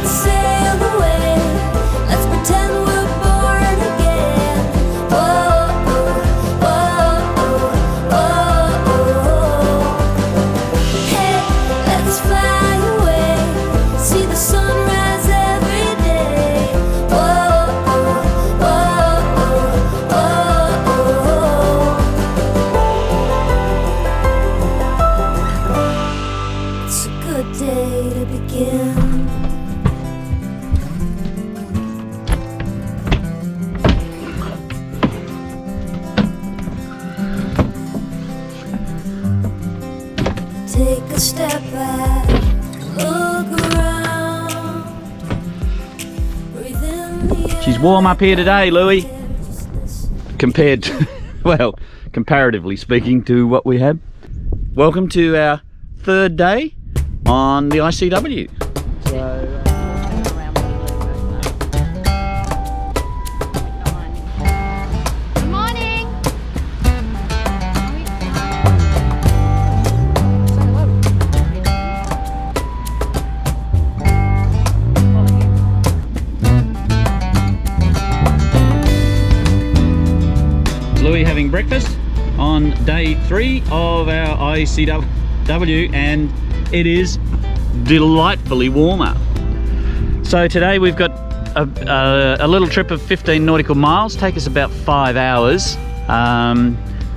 let's sail away. Let's pretend we're born again. Whoa, whoa, whoa, whoa. Hey, let's fly away. See the sunrise every day. Whoa, whoa, whoa. It's a good day to begin. Take a step back, look around. Breathe in the air. She's warm up here today, Louis, Just compared to, well, comparatively speaking to what we had. Welcome to our third day on the ICW. Good morning. Louis having breakfast on day 3 of our ICW, and it is delightfully warmer. So today we've got a little trip of 15 nautical miles, take us about 5 hours,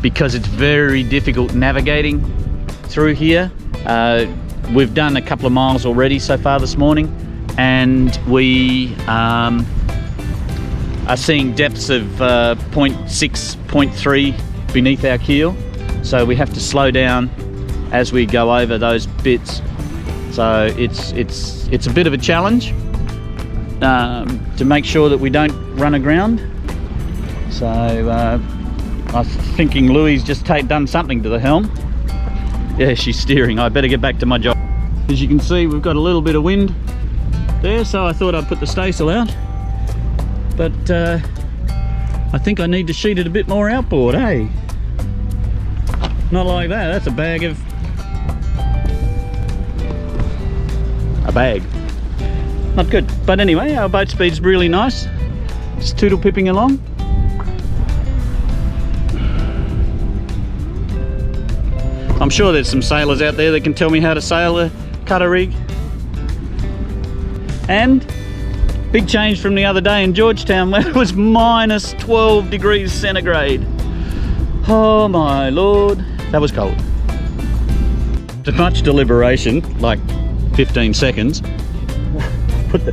because it's very difficult navigating through here. We've done a couple of miles already so far this morning, and we are seeing depths of 0.6, 0.3 beneath our keel, so we have to slow down as we go over those bits. So it's a bit of a challenge to make sure that we don't run aground. So I was thinking Louis just done something to the helm. Yeah, she's steering. I better get back to my job. As you can see, we've got a little bit of wind there, so I thought I'd put the staysail out. But I think I need to sheet it a bit more outboard, eh? Not like that. That's a bag. Not good. But anyway, our boat speed's really nice. Just toodle pipping along. I'm sure there's some sailors out there that can tell me how to sail a cutter rig. And big change from the other day in Georgetown where it was minus 12 degrees centigrade. Oh my lord, that was cold. After much deliberation, like 15 seconds, put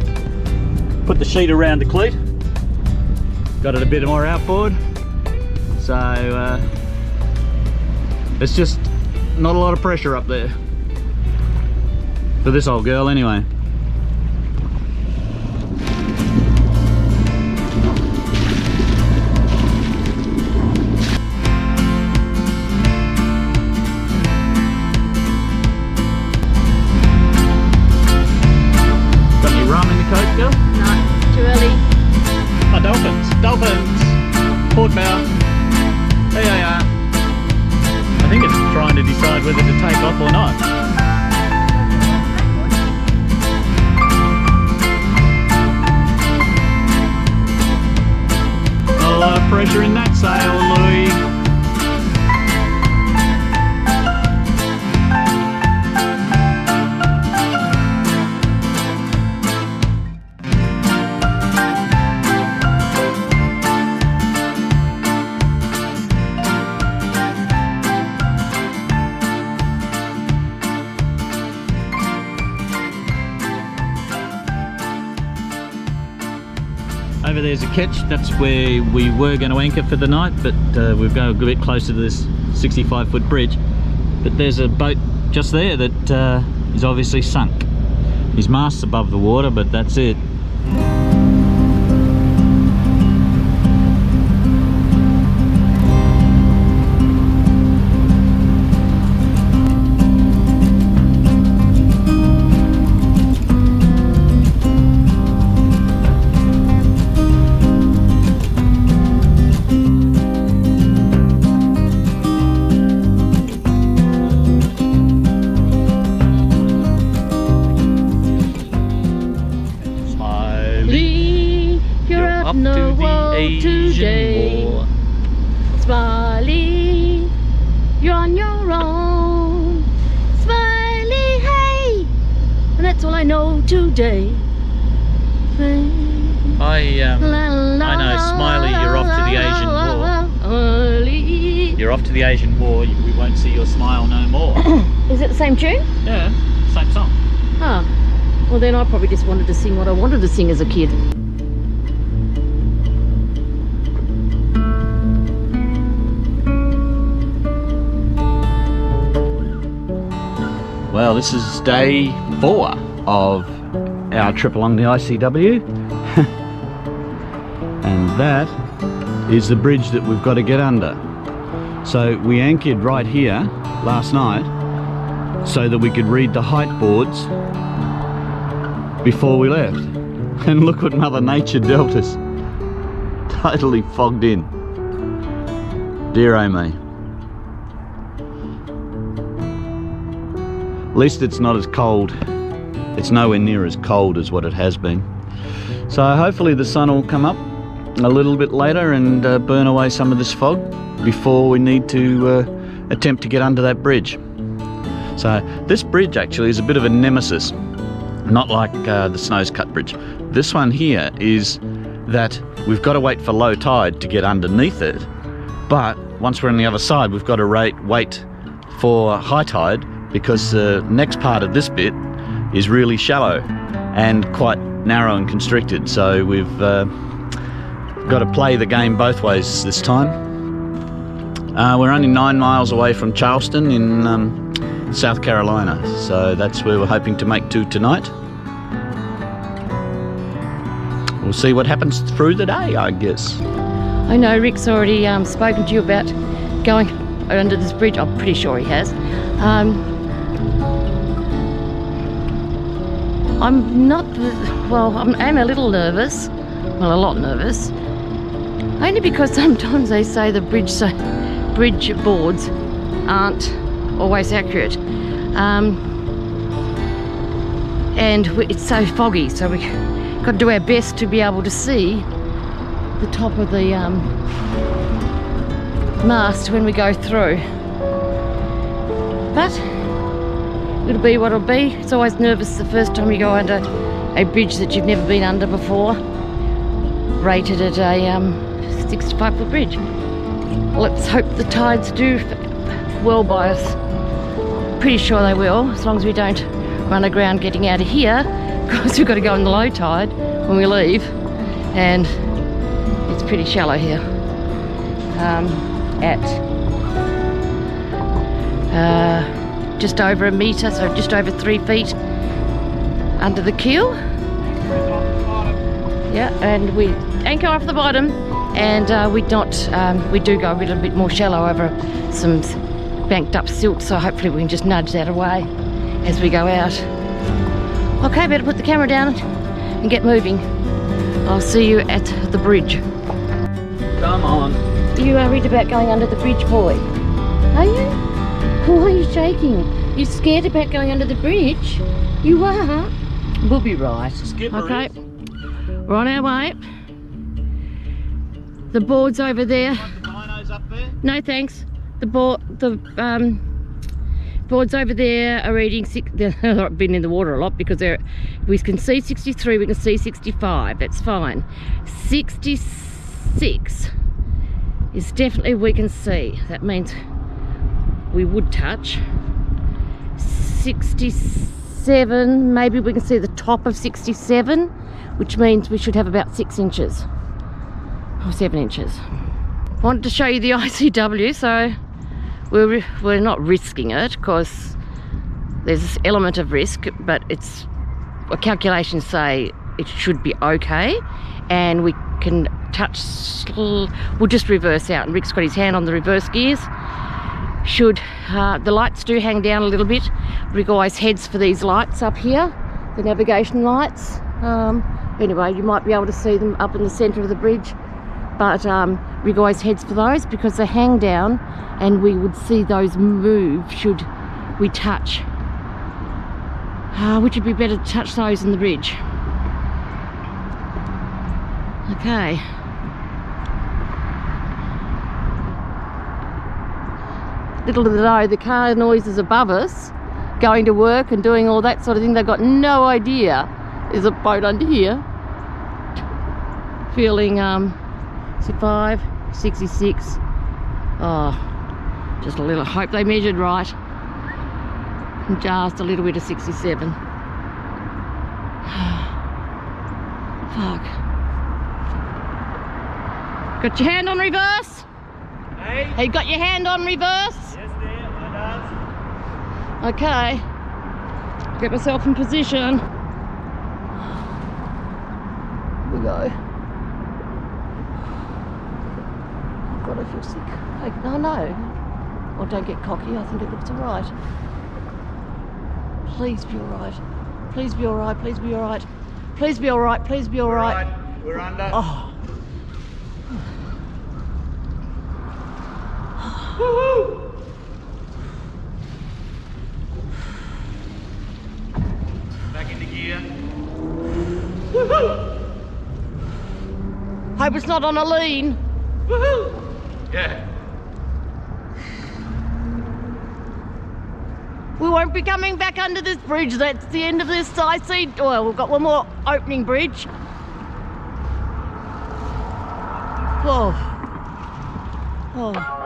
the sheet around the cleat, got it a bit more outboard, so it's just not a lot of pressure up there for this old girl anyway. Port bow. There they are. I think it's trying to decide whether to take off or not. Not a lot of pressure in that sail, Louis. Over there's a ketch, that's where we were going to anchor for the night, but we've gone a bit closer to this 65-foot bridge. But there's a boat just there that is obviously sunk. His mast's above the water, but that's it. What up in to the the world Asian today? war. Smiley, you're on your own. Smiley, hey, and that's all I know today. I know, Smiley, you're off to the Asian war. You're off to the Asian war. We won't see your smile no more. Is it the same tune? Yeah, same song. Ah, well then I probably just wanted to sing what I wanted to sing as a kid. Well, this is day 4 of our trip along the ICW. And that is the bridge that we've got to get under. So we anchored right here last night so that we could read the height boards before we left. And look what Mother Nature dealt us. Totally fogged in. Dear oh me. At least it's not as cold. It's nowhere near as cold as what it has been. So hopefully the sun will come up a little bit later and burn away some of this fog before we need to attempt to get under that bridge. So this bridge actually is a bit of a nemesis, not like the Snows Cut Bridge. This one here is that we've got to wait for low tide to get underneath it, but once we're on the other side we've got to wait for high tide, because the next part of this bit is really shallow and quite narrow and constricted. So we've got to play the game both ways this time. We're only 9 miles away from Charleston in South Carolina, so that's where we're hoping to make to tonight. We'll see what happens through the day, I guess. I know Rick's already spoken to you about going under this bridge. I'm pretty sure he has. I'm not, well, I'm a little nervous, well, a lot nervous, only because sometimes they say the bridge boards aren't always accurate, and it's so foggy, so we got to do our best to be able to see the top of the mast when we go through. But it'll be what it'll be. It's always nervous the first time you go under a bridge that you've never been under before, rated at a 65-foot bridge. Let's hope the tides do well by us. Pretty sure they will, as long as we don't run aground getting out of here, because we've got to go in the low tide when we leave, and it's pretty shallow here. At just over a metre, so just over 3 feet under the keel. Yeah, and we anchor off the bottom, and we do go a little bit more shallow over some banked up silt, so hopefully we can just nudge that away as we go out. Okay, better put the camera down and get moving. I'll see you at the bridge. Come on. Are you worried about going under the bridge, boy? Are you? Why are you shaking? You're scared about going under the bridge? You are? We'll be right. Okay, we're on our way. The board's over there. The binos up there? No thanks. The boards over there are reading they've been in the water a lot, because we can see 63, we can see 65. That's fine. 66 is definitely we can see. That means we would touch 67. Maybe we can see the top of 67, which means we should have about 6 inches or 7 inches. Wanted to show you the ICW, so we're not risking it, because there's this element of risk, but it's calculations say it should be okay, and we can touch. We'll just reverse out, and Rick's got his hand on the reverse gears. Should the lights do hang down a little bit, Rick always heads for these lights up here, the navigation lights. Anyway, you might be able to see them up in the centre of the bridge, but Rick always heads for those because they hang down, and we would see those move should we touch. Which would be better to touch those in the bridge? Okay. Little do they know, the car noises above us, going to work and doing all that sort of thing, they've got no idea there's a boat under here. Feeling 65, 66. Oh, just a little, hope they measured right. And just a little bit of 67. Fuck. Got your hand on reverse? Hey? Hey, you got your hand on reverse? Yes, dear, I does. Okay. Get myself in position. Here we go. God, I feel sick. Hey, no. Oh, don't get cocky. I think it looks alright. Please be alright. Please be alright. Please be alright. Please be alright. Please be alright. We're under. Oh. Woohoo! Back into gear. Woohoo! Hope it's not on a lean. Woohoo! Yeah. We won't be coming back under this bridge. That's the end of this IC. Well, we've got one more opening bridge. Whoa. Oh.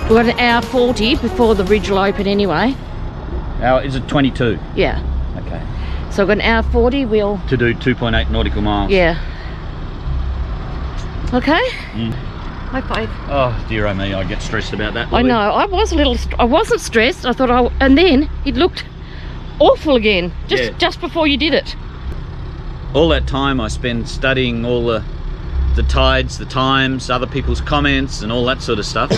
We've got an hour 40 before the bridge will open anyway. Is it 22? Yeah. Okay. So we've got an hour 40, we'll... To do 2.8 nautical miles. Yeah. Okay. Mm. High five. Oh, dear oh me, I get stressed about that. I know, I was a little... I wasn't stressed, I thought and then it looked awful again, just before you did it. All that time I spend studying all the tides, the times, other people's comments and all that sort of stuff.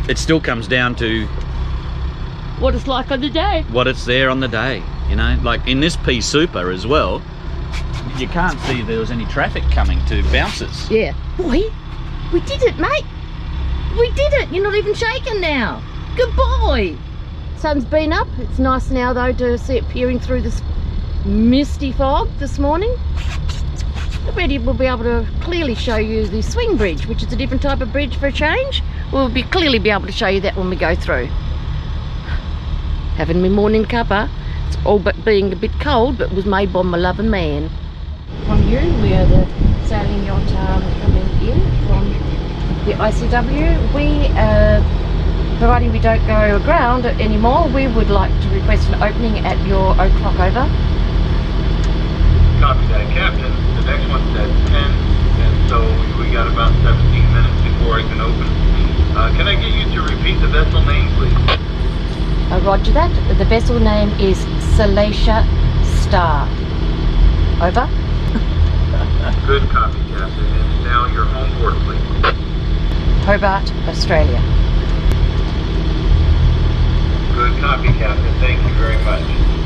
It still comes down to what it's like on the day. What it's there on the day, you know. Like in this P Super as well, you can't see there was any traffic coming to bounces. Yeah. Boy, we did it, mate. We did it. You're not even shaking now. Good boy. Sun's been up. It's nice now though to see it peering through this misty fog this morning. Already we'll be able to clearly show you the swing bridge, which is a different type of bridge for a change. We'll clearly be able to show you that when we go through. Having my morning cuppa. It's all but being a bit cold, but was made by my loving man. From you, we are the sailing yacht coming in from the ICW. We, providing we don't go aground anymore, we would like to request an opening at your o'clock over. Copy that, Captain. The next one's at 10, and so we got about 17 minutes before I can open. Can I get you to repeat the vessel name, please? Roger that. The vessel name is Salacia Star. Over. Good copy, Captain. And now your home port, please. Hobart, Australia. Good copy, Captain. Thank you very much.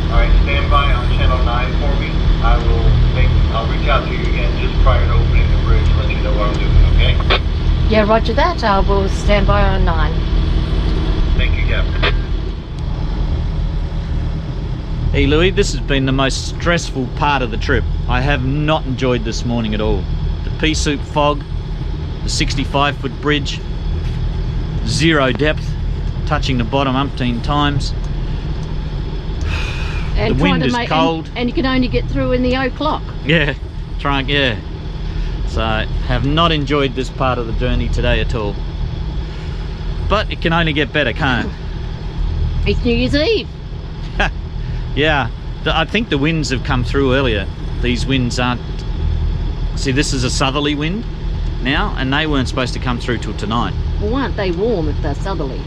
All right, stand by on channel 9 for me. I'll reach out to you again just prior to opening the bridge and let you know what I'm doing, okay? Yeah, roger that. I will stand by on 9. Thank you, Captain. Hey Louis, this has been the most stressful part of the trip. I have not enjoyed this morning at all. The pea soup fog, the 65-foot bridge, zero depth, touching the bottom umpteen times. And the wind is cold. And you can only get through in the o'clock. Yeah, yeah. So, have not enjoyed this part of the journey today at all. But it can only get better, can't it? It's New Year's Eve. Yeah, I think the winds have come through earlier. These winds aren't... See, this is a southerly wind now, and they weren't supposed to come through till tonight. Well, aren't they warm if they're southerly?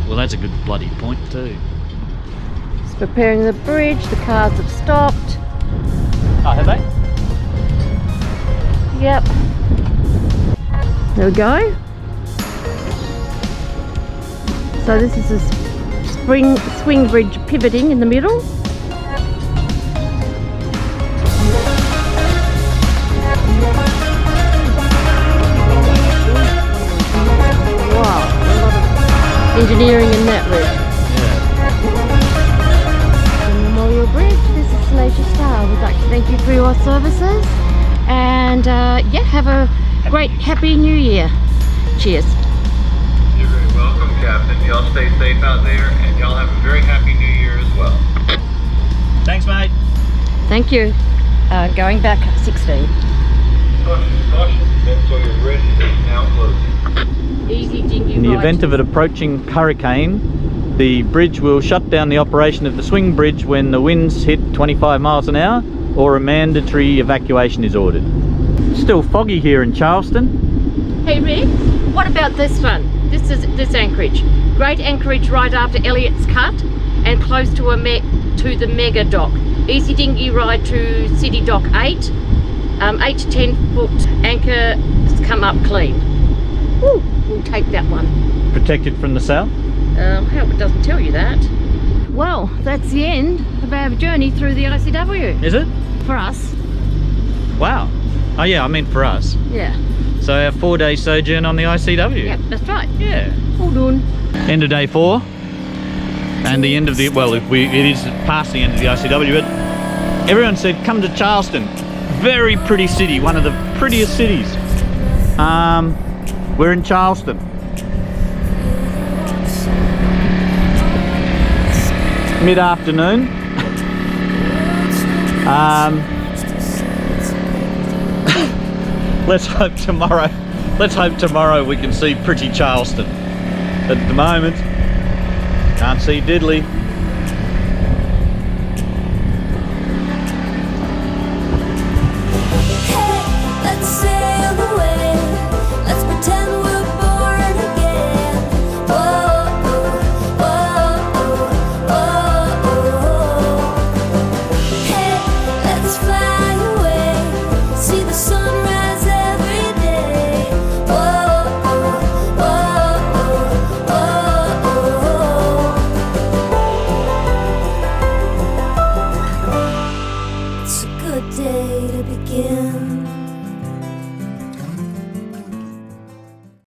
Well, that's a good bloody point too. Just preparing the bridge, the cars have stopped. Oh, have they? Yep. There we go. So this is a swing bridge pivoting in the middle. engineering in that route. Yeah. The Memorial Bridge, this is Salacia Star. We'd like to thank you for your services, and yeah, have a great happy new year. Cheers. You're very welcome, Captain. Y'all stay safe out there, and y'all have a very happy new year as well. Thanks, mate. Thank you. Going back 16. Caution, Sawyer Bridge is now closing. Easy dingy In the ride. event of an approaching hurricane, the bridge will shut down the operation of the swing bridge when the winds hit 25 miles an hour or a mandatory evacuation is ordered. Still foggy here in Charleston. Hey Rick, what about this one? This is this anchorage. Great anchorage right after Elliott's Cut and close to the mega dock. Easy dinghy ride to City Dock 8. 8 to 10 foot anchor come up clean. Woo, we'll take that one. Protected from the south. Hope it doesn't tell you that. Well, that's the end of our journey through the ICW. Is it? For us. Wow. Oh yeah, I mean for us. Yeah. So our 4-day sojourn on the ICW. Yep, that's right. Yeah. All done. End of day 4. And the end of the, well, it is past the end of the ICW, but everyone said come to Charleston. Very pretty city, one of the prettiest cities. We're in Charleston. Mid-afternoon. Let's hope tomorrow we can see pretty Charleston. At the moment, can't see diddly. Hey, let's